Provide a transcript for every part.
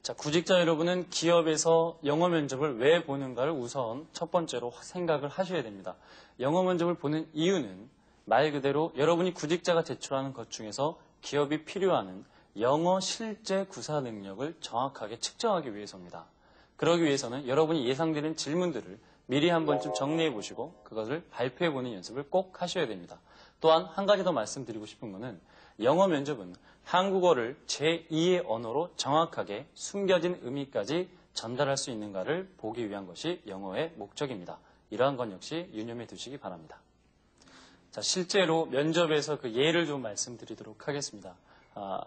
자, 구직자 여러분은 기업에서 영어 면접을 왜 보는가를 우선 첫 번째로 생각을 하셔야 됩니다. 영어 면접을 보는 이유는 말 그대로 여러분이 구직자가 제출하는 것 중에서 기업이 필요하는 영어 실제 구사 능력을 정확하게 측정하기 위해서입니다. 그러기 위해서는 여러분이 예상되는 질문들을 미리 한 번쯤 정리해 보시고 그것을 발표해 보는 연습을 꼭 하셔야 됩니다. 또한 한 가지 더 말씀드리고 싶은 것은 영어 면접은 한국어를 제2의 언어로 정확하게 숨겨진 의미까지 전달할 수 있는가를 보기 위한 것이 영어의 목적입니다. 이러한 건 역시 유념해 두시기 바랍니다. 자, 실제로 면접에서 그 예를 좀 말씀드리도록 하겠습니다.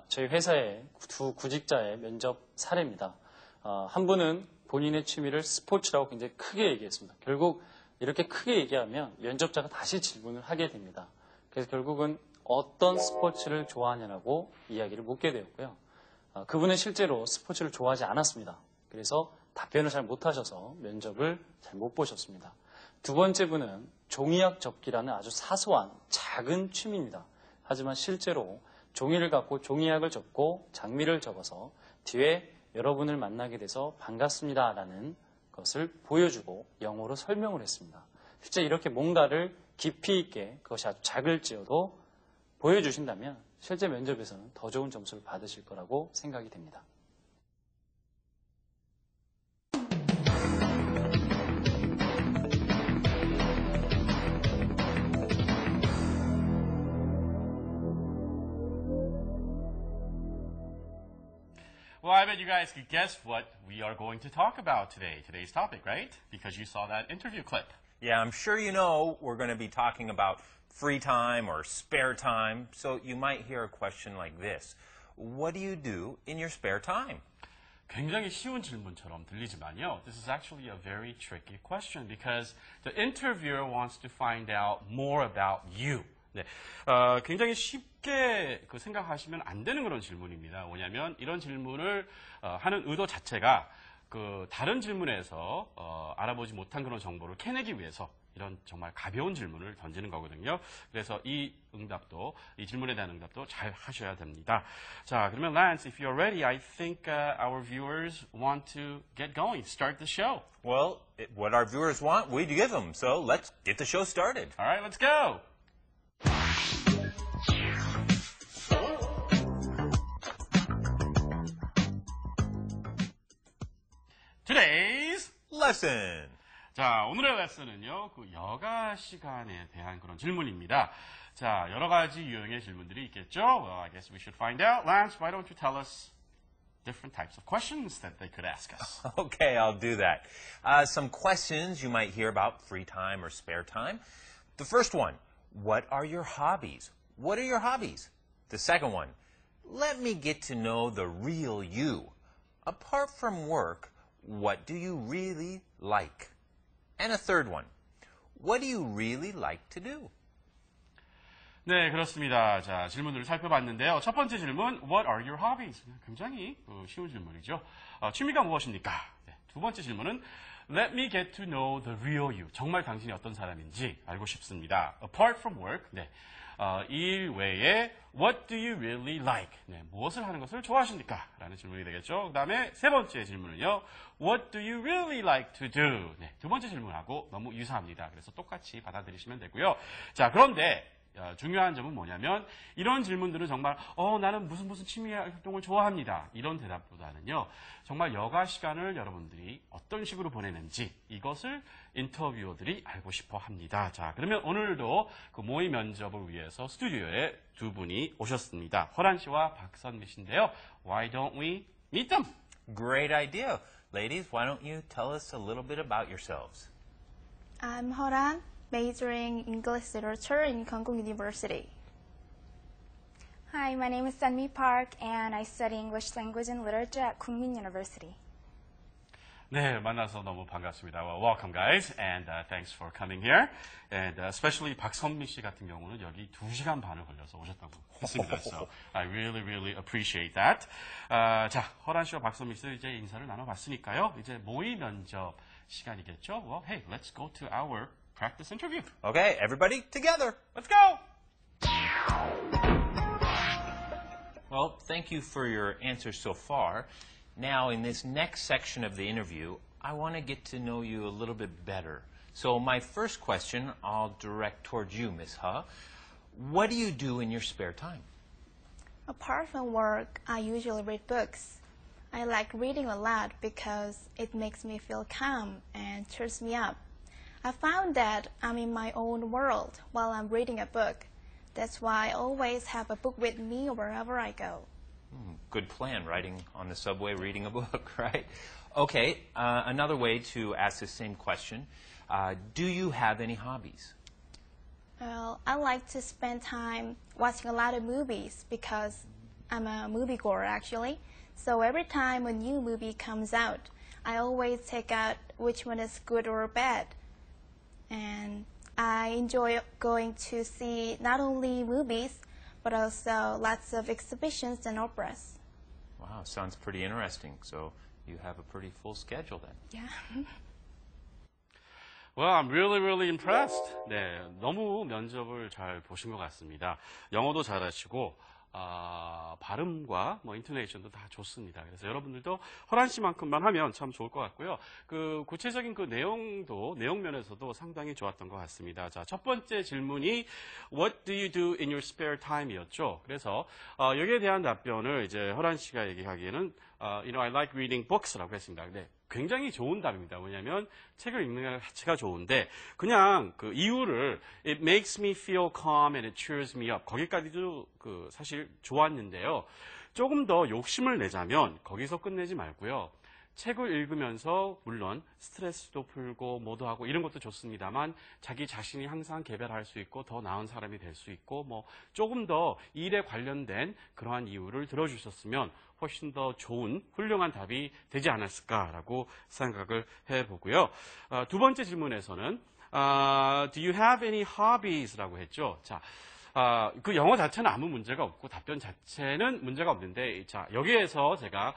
저희 회사의 두 구직자의 면접 사례입니다. 한 분은 본인의 취미를 스포츠라고 굉장히 크게 얘기했습니다. 결국 이렇게 크게 얘기하면 면접자가 다시 질문을 하게 됩니다. 그래서 결국은 어떤 스포츠를 좋아하냐고 이야기를 묻게 되었고요. 그분은 실제로 스포츠를 좋아하지 않았습니다. 그래서 답변을 잘 못하셔서 면접을 잘 못 보셨습니다. 두 번째 분은 종이학 접기라는 아주 사소한 작은 취미입니다. 하지만 실제로 종이를 갖고 종이학을 접고 장미를 접어서 뒤에 여러분을 만나게 돼서 반갑습니다라는 것을 보여주고 영어로 설명을 했습니다. 실제 이렇게 뭔가를 깊이 있게 그것이 아주 작을지어도 보여주신다면 실제 면접에서는 더 좋은 점수를 받으실 거라고 생각이 됩니다. Well, I bet you guys could guess what we are going to talk about today, today's topic, right? Because you saw that interview clip. Yeah, I'm sure you know we're going to be talking about free time or spare time, so you might hear a question like this. What do you do in your spare time? 굉장히 쉬운 질문처럼 들리지만요. This is actually a very tricky question because the interviewer wants to find out more about you. 네, 굉장히 쉽게 생각하시면 안 되는 그런 질문입니다. 뭐냐면 이런 질문을 하는 의도 자체가 다른 질문에서 알아보지 못한 그런 정보를 캐내기 위해서 이런 정말 가벼운 질문을 던지는 거거든요. 그래서 이 질문에 대한 응답도 잘 하셔야 됩니다. 자, 그러면 Lance, if you're ready, I think our viewers want to get going, start the show. Well, what our viewers want, we give them. So let's get the show started. All right, let's go. Today's lesson. 자, 오늘의 레슨은요, 여가 시간에 대한 그런 질문입니다. 자, 여러 가지 유형의 질문들이 있겠죠? Well, I guess we should find out. Lance, why don't you tell us different types of questions that they could ask us? Okay, I'll do that. Some questions you might hear about free time or spare time. The first one, what are your hobbies? What are your hobbies? The second one, let me get to know the real you. Apart from work, what do you really like? And a third one, what do you really like to do? 네, 그렇습니다. 자, 질문들을 살펴봤는데요. 첫 번째 질문, what are your hobbies? 굉장히 쉬운 질문이죠. 취미가 무엇입니까? 네, 두 번째 질문은 let me get to know the real you. 정말 당신이 어떤 사람인지 알고 싶습니다. Apart from work, 네, 일 외에 what do you really like? 네, 무엇을 하는 것을 좋아하십니까? 라는 질문이 되겠죠. 그 다음에 세 번째 질문은요. What do you really like to do? 네, 두 번째 질문하고 너무 유사합니다. 그래서 똑같이 받아들이시면 되고요. 자, 그런데 중요한 점은 뭐냐면 이런 질문들은 정말 나는 무슨 취미 활동을 좋아합니다. 이런 대답보다는요. 정말 여가 시간을 여러분들이 어떤 식으로 보내는지 이것을 인터뷰어들이 알고 싶어 합니다. 자, 그러면 오늘도 그 모의 면접을 위해서 스튜디오에 두 분이 오셨습니다. 허란 씨와 박선미 씨인데요. Why don't we meet them? Great idea. Ladies, why don't you tell us a little bit about yourselves? I'm Horan, majoring English literature in Konkuk University. Hi, my name is Sunmi Park, and I study English language and literature at Kookmin University. 네, 만나서 너무 반갑습니다. Well, welcome, guys, and thanks for coming here. And especially 박선미 씨 같은 경우는 여기 2시간 반을 걸려서 오셨다고 했습니다. So I really, really appreciate that. 자, 허란 씨와 박선미 씨 이제 인사를 나눠봤으니까요. 이제 모의 면접 시간이겠죠? Well, hey, let's go to our practice interview. Okay, everybody together. Let's go! Well, thank you for your answers so far. Now, in this next section of the interview, I want to get to know you a little bit better. So my first question I'll direct towards you, Ms. He. What do you do in your spare time? Apart from work, I usually read books. I like reading a lot because it makes me feel calm and cheers me up. I found that I'm in my own world while I'm reading a book. That's why I always have a book with me wherever I go. Good plan, riding on the subway, reading a book, right? Okay, another way to ask the same question. Do you have any hobbies? Well, I like to spend time watching a lot of movies because I'm a moviegoer actually. So every time a new movie comes out, I always check out which one is good or bad. And I enjoy going to see not only movies, but also lots of exhibitions and operas. Wow, sounds pretty interesting. So you have a pretty full schedule then. Yeah. Well, I'm really, really impressed. 네, 너무 면접을 잘 보신 것 같습니다. 영어도 잘하시고, 발음과 인토네이션도 다 좋습니다. 그래서 여러분들도 허란 씨만큼만 하면 참 좋을 것 같고요. 그 구체적인 그 내용 면에서도 상당히 좋았던 것 같습니다. 자, 첫 번째 질문이 What do you do in your spare time?이었죠. 그래서 여기에 대한 답변을 이제 허란 씨가 얘기하기에는 I like reading books라고 했습니다. 근데 굉장히 좋은 답입니다. 뭐냐면 책을 읽는 것 자체가 좋은데 그냥 그 이유를 It makes me feel calm and it cheers me up. 거기까지도 사실 좋았는데요. 조금 더 욕심을 내자면 거기서 끝내지 말고요. 책을 읽으면서 물론 스트레스도 풀고 뭐도 하고 이런 것도 좋습니다만 자기 자신이 항상 개발할 수 있고 더 나은 사람이 될 수 있고 조금 더 일에 관련된 그러한 이유를 들어주셨으면 훨씬 더 좋은 훌륭한 답이 되지 않았을까라고 생각을 해보고요. 두 번째 질문에서는 Do you have any hobbies?라고 했죠. 자, 그 영어 자체는 아무 문제가 없고 답변 자체는 문제가 없는데 자, 여기에서 제가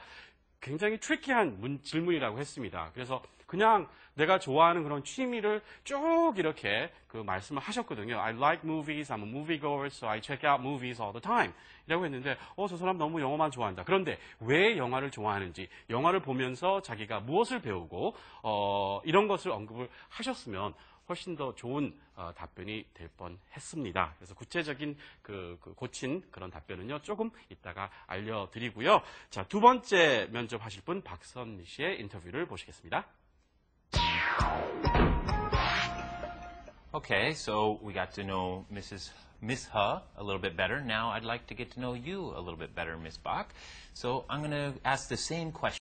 굉장히 트리키한 질문이라고 했습니다. 그래서 그냥 내가 좋아하는 그런 취미를 쭉 이렇게 그 말씀을 하셨거든요. I like movies, I'm a moviegoer, so I check out movies all the time. 이라고 했는데, 저 사람 너무 영화만 좋아한다. 그런데 왜 영화를 좋아하는지, 영화를 보면서 자기가 무엇을 배우고, 이런 것을 언급을 하셨으면 훨씬 더 좋은 답변이 될 뻔했습니다. 그래서 구체적인 고친 그런 답변은요 조금 이따가 알려드리고요. 자, 두 번째 면접하실 분 박선미 씨의 인터뷰를 보시겠습니다. Okay, so we got to know Miss He a little bit better. Now I'd like to get to know you a little bit better, Miss Bach. So I'm going to ask the same question.